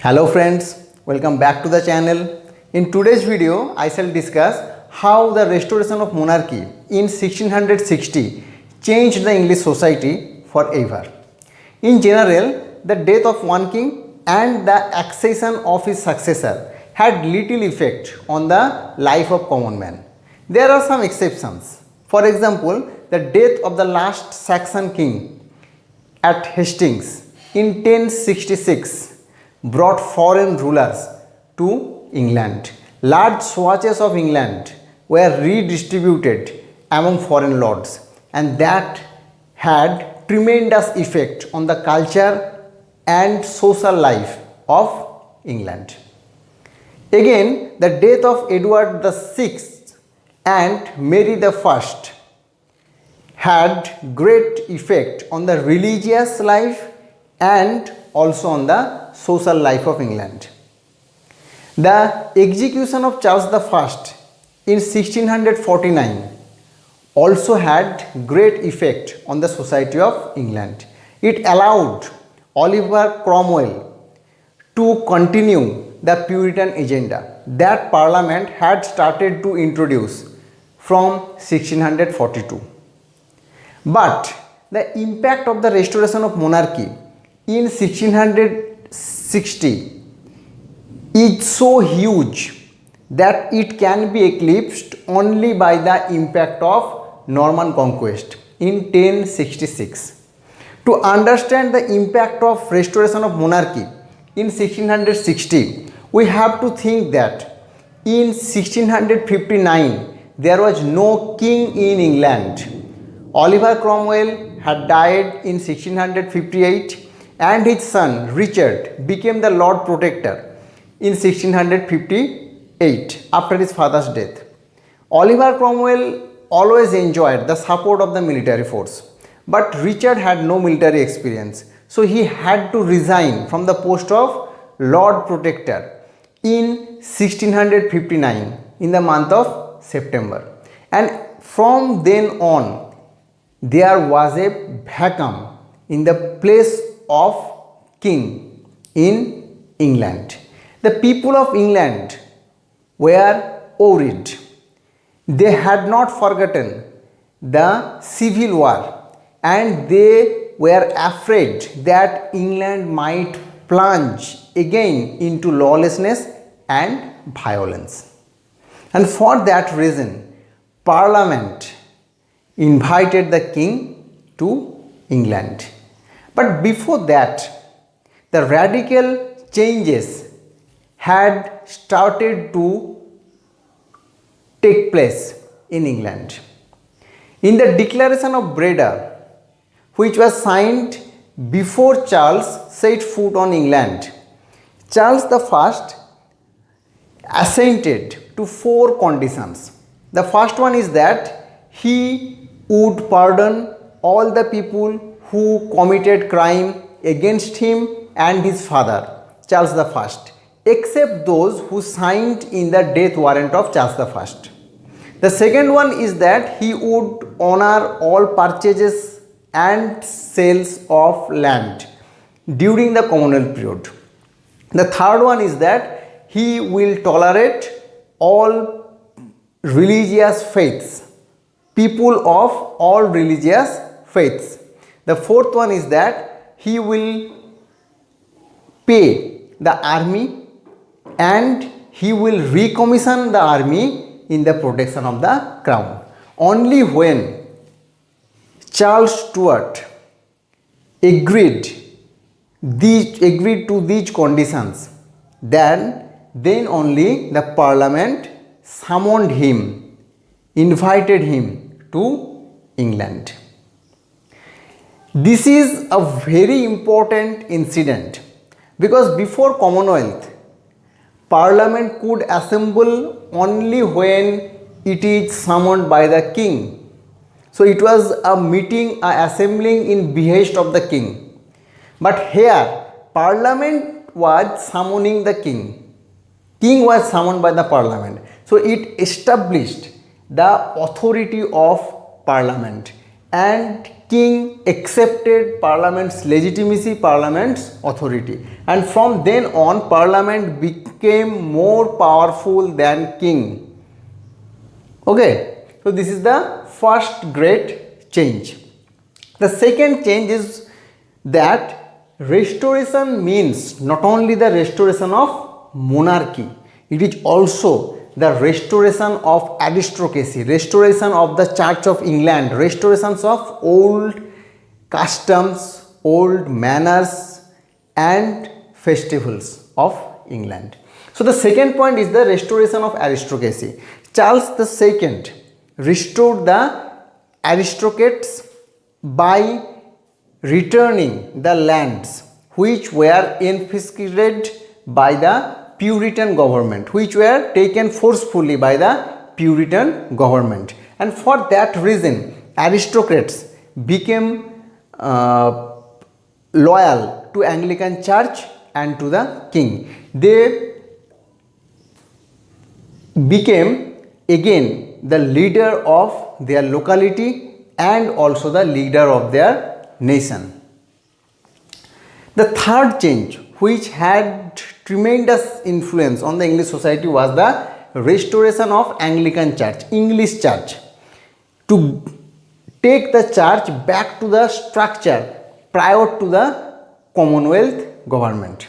Hello friends, welcome back to the channel. In today's video, I shall discuss how the restoration of monarchy in 1660 changed the English society forever. In general, the death of one king and the accession of his successor had little effect on the life of common man. There are some exceptions. For example, the death of the last Saxon king at Hastings in 1066 brought foreign rulers to England. Large swathes of England were redistributed among foreign lords, and that had tremendous effect on the culture and social life of England. Again, the death of Edward VI and Mary I had great effect on the religious life and also on the social life of England. The execution of Charles I in 1649 also had great effect on the society of England. It allowed Oliver Cromwell to continue the Puritan agenda that Parliament had started to introduce from 1642. But the impact of the restoration of monarchy in 1660 is so huge that it can be eclipsed only by the impact of Norman conquest in 1066. To understand the impact of restoration of monarchy in 1660, we have to think that in 1659 there was no king in England. Oliver Cromwell had died in 1658 and his son Richard became the Lord Protector in 1658 after his father's death. Oliver Cromwell always enjoyed the support of the military force, but Richard had no military experience, so he had to resign from the post of Lord Protector in 1659 in the month of September, and from then on there was a vacuum in the place of king in England. The people of England were worried. They had not forgotten the Civil War and they were afraid that England might plunge again into lawlessness and violence. And for that reason, Parliament invited the king to England. But before that, the radical changes had started to take place in England. In the Declaration of Breda, which was signed before Charles set foot on England, Charles I assented to 4 conditions. The first one is that he would pardon all the people who committed crime against him and his father, Charles I, except those who signed in the death warrant of Charles I. The second one is that he would honor all purchases and sales of land during the Commonwealth period. The third one is that he will tolerate all religious faiths, people of all religious faiths. The fourth one is that he will pay the army and he will recommission the army in the protection of the crown. Only when Charles Stuart agreed to these conditions, then only the Parliament summoned him, invited him to England. This is a very important incident because before Commonwealth, Parliament could assemble only when it is summoned by the king. So it was a meeting, a assembling in behest of the king. But here, Parliament was summoning the king. King was summoned by the Parliament. So it established the authority of Parliament and king accepted Parliament's legitimacy, Parliament's authority, and from then on Parliament became more powerful than king. Okay, so this is the first great change. The second change is that restoration means not only the restoration of monarchy, it is also the restoration of aristocracy, restoration of the Church of England, restorations of old customs, old manners and festivals of England. So the second point is the restoration of aristocracy. Charles II restored the aristocrats by returning the lands which were confiscated by the Puritan government, which were taken forcefully by the Puritan government, and for that reason aristocrats became loyal to Anglican Church and to the king. They became again the leader of their locality and also the leader of their nation. The third change, which had tremendous influence on the English society, was the restoration of Anglican Church, English Church, to take the church back to the structure prior to the Commonwealth government.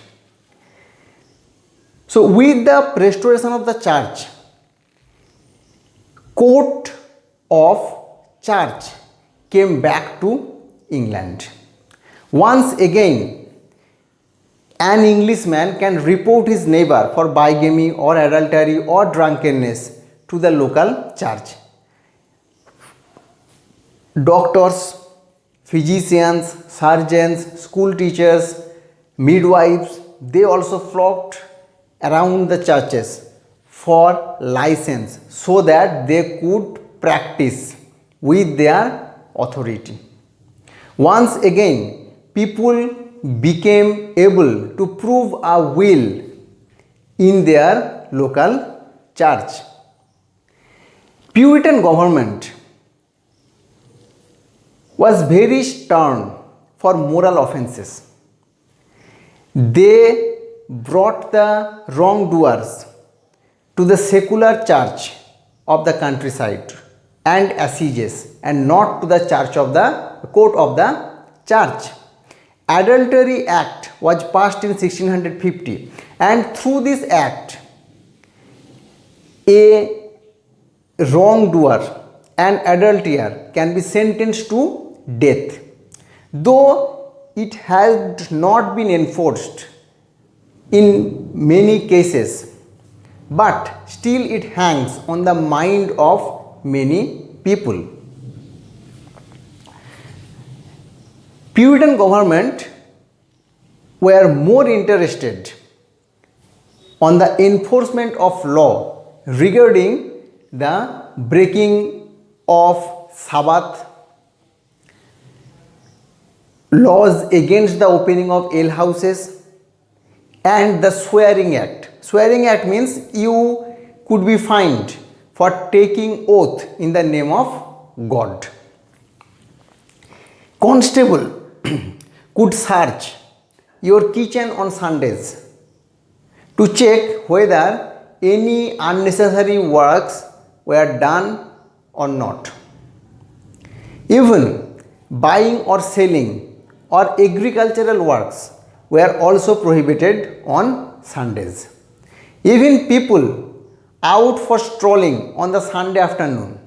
So with the restoration of the church, court of church came back to England. Once again, an Englishman can report his neighbor for bigamy or adultery or drunkenness to the local church. Doctors, physicians, surgeons, school teachers, midwives, they also flocked around the churches for license so that they could practice with their authority. Once again, people became able to prove a will in their local church. Puritan government was very stern for moral offences. They brought the wrongdoers to the secular church of the countryside and assizes, and not to the church of the court of the church. Adultery Act was passed in 1650, and through this act a wrongdoer, an adulterer, can be sentenced to death. Though it had not been enforced in many cases, but still it hangs on the mind of many people. Puritan government were more interested on the enforcement of law regarding the breaking of Sabbath, laws against the opening of alehouses, and the Swearing Act. Swearing Act means you could be fined for taking oath in the name of God. Constable could search your kitchen on Sundays to check whether any unnecessary works were done or not. Even buying or selling or agricultural works were also prohibited on Sundays. Even people out for strolling on the Sunday afternoon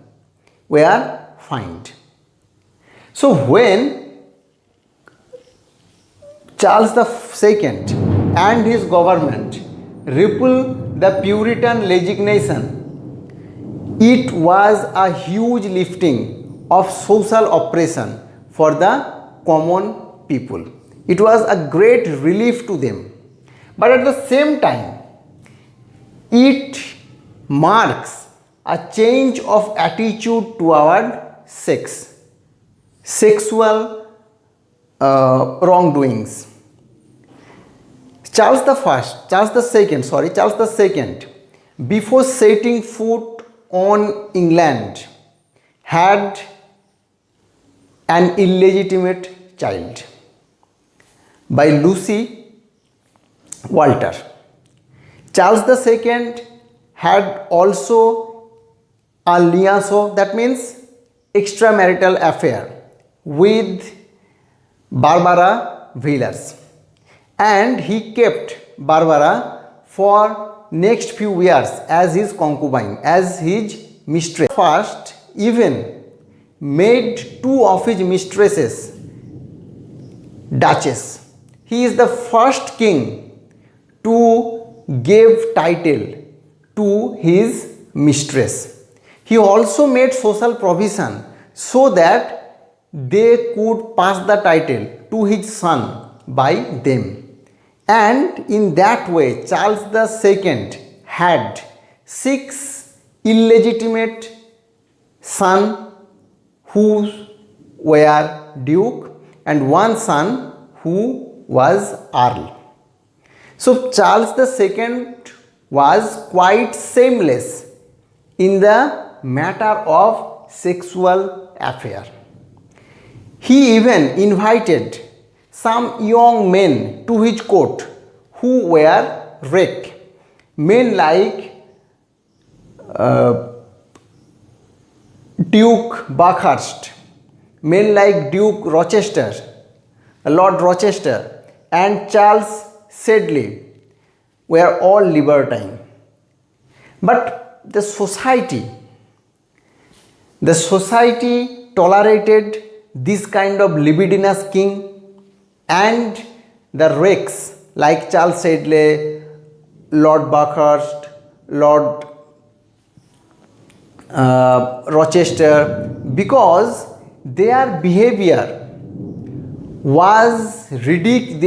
were fined. So when Charles II and his government repealed the Puritan legislation, it was a huge lifting of social oppression for the common people. It was a great relief to them. But at the same time, it marks a change of attitude toward sex, sexual wrongdoings. Charles II, before setting foot on England, had An Illegitimate Child by Lucy Walter. Charles II had also a liaison, that means extramarital affair, with Barbara Villiers, and he kept Barbara for next few years as his concubine, as his mistress. First, even made two of his mistresses duchess. He is the first king to give title to his mistress. He also made social provision so that they could pass the title to his son by them. And in that way, Charles II had 6 illegitimate sons who were duke and 1 son who was earl. So Charles II was quite shameless in the matter of sexual affair. He even invited some young men to his court who were rake, men like Duke Buckhurst, men like Duke Rochester, Lord Rochester, and Charles Sedley were all libertine. But the society tolerated this kind of libidinous king, and the rakes like Charles Sedley, Lord Buckhurst, Lord Rochester, because their behavior was ridiculing,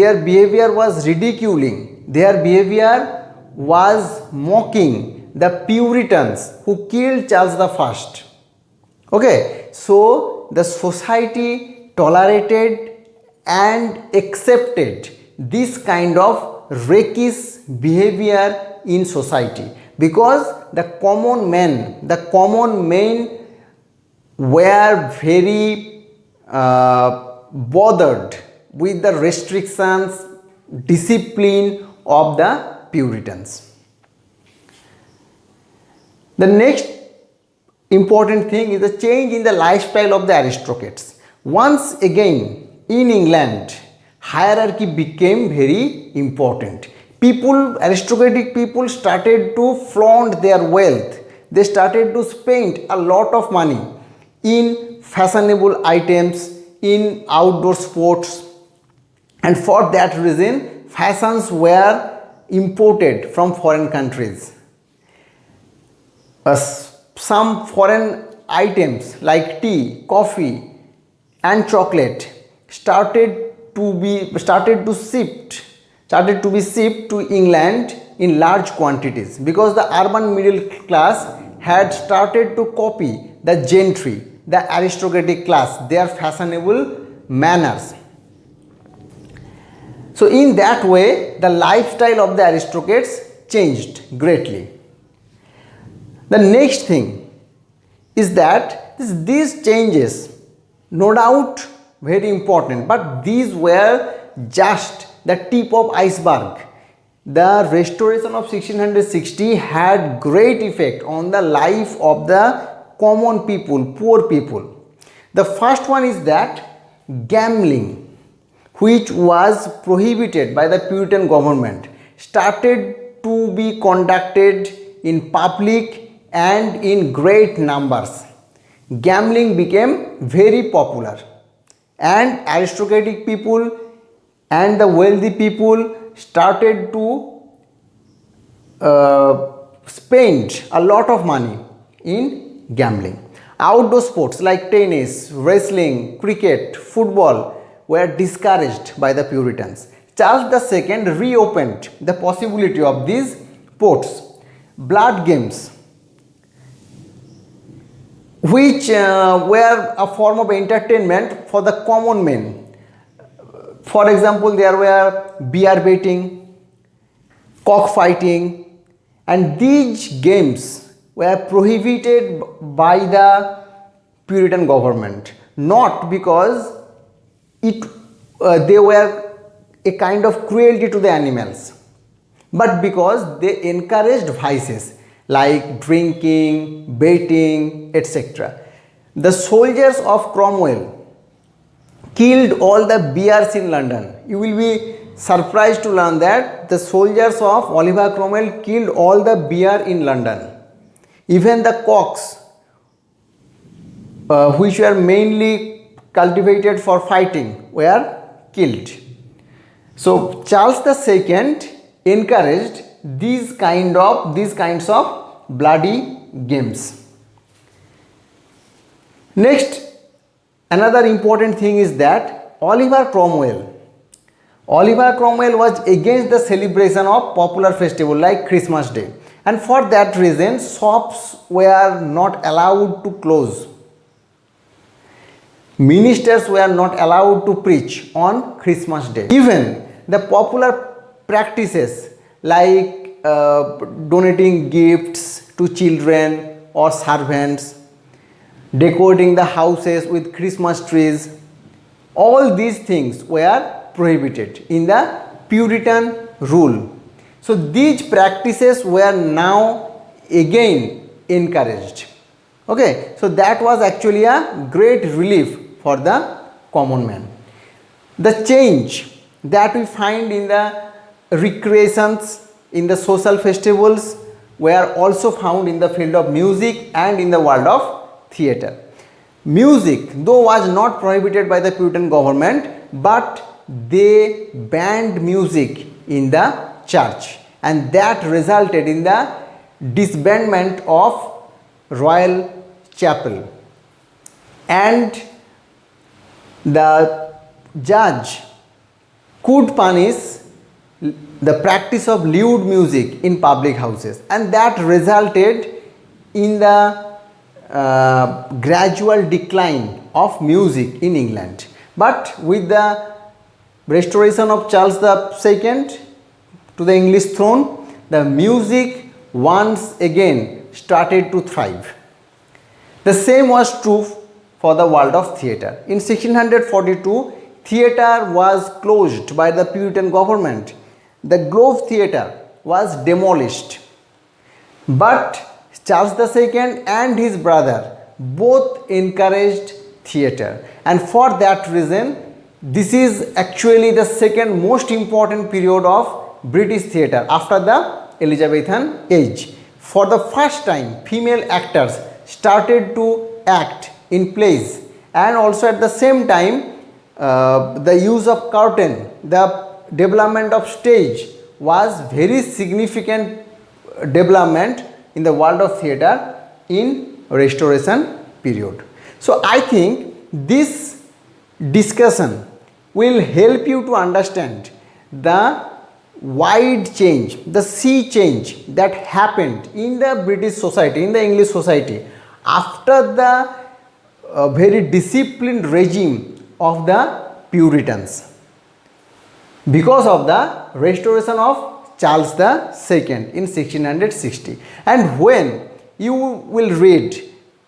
their behavior was mocking the Puritans who killed Charles I. Okay, so the society tolerated and accepted this kind of rakish behavior in society, because the common men were very bothered with the restrictions, discipline of the Puritans. The next important thing is the change in the lifestyle of the aristocrats. Once again, in England, hierarchy became very important. Aristocratic people started to flaunt their wealth. They started to spend a lot of money in fashionable items, in outdoor sports, and for that reason, fashions were imported from foreign countries. Some foreign items like tea, coffee, and chocolate started to be shipped to England in large quantities, because the urban middle class had started to copy the gentry, the aristocratic class, their fashionable manners. So in that way, the lifestyle of the aristocrats changed greatly. The next thing is that these changes, no doubt very important, but these were just the tip of iceberg. The restoration of 1660 had great effect on the life of the common people, poor people. The first one is that gambling, which was prohibited by the Puritan government, started to be conducted in public and in great numbers. Gambling became very popular, and aristocratic people and the wealthy people started to spend a lot of money in gambling. Outdoor sports like tennis, wrestling, cricket, football were discouraged by the Puritans. Charles II reopened the possibility of these sports. Blood games, which were a form of entertainment for the common men. For example, there were bear baiting, cockfighting, and these games were prohibited by the Puritan government. not because they were a kind of cruelty to the animals, but because they encouraged vices like drinking, baiting, etc. The soldiers of Cromwell killed all the bears in London. You will be surprised to learn that the soldiers of Oliver Cromwell killed all the bear in London. Even the cocks, which were mainly cultivated for fighting, were killed. So Charles II encouraged these kinds of bloody games. Next, another important thing is that Oliver Cromwell was against the celebration of popular festival like Christmas Day, and for that reason shops were not allowed to close. Ministers were not allowed to preach on Christmas Day. Even the popular practices like donating gifts to children or servants, decorating the houses with Christmas trees, all these things were prohibited in the Puritan rule. So these practices were now again encouraged. Okay, so that was actually a great relief for the common man. The change that we find in the recreations, in the social festivals, were also found in the field of music and in the world of theatre. Music, though, was not prohibited by the Puritan government, but they banned music in the church, and that resulted in the disbandment of Royal Chapel. And the judge could punish the practice of lewd music in public houses, and that resulted in the gradual decline of music in England. But with the restoration of Charles II to the English throne, the music once again started to thrive. The same was true for the world of theatre. In 1642, theatre was closed by the Puritan government. The Grove Theatre was demolished. But Charles II and his brother both encouraged theatre, and for that reason this is actually the second most important period of British theatre after the Elizabethan age. For the first time, female actors started to act in plays, and also at the same time the use of curtain, the development of stage was very significant development in the world of theatre in Restoration period. So I think this discussion will help you to understand the wide change, the sea change that happened in the British society, in the English society after the very disciplined regime of the Puritans, because of the restoration of Charles II in 1660. And when you will read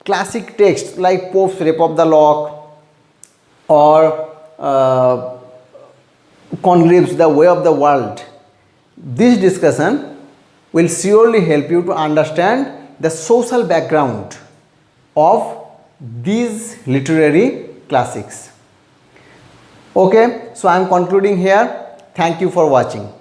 classic texts like Pope's Rape of the Lock or Congreve's The Way of the World, this discussion will surely help you to understand the social background of these literary classics. Okay, so I am concluding here. Thank you for watching.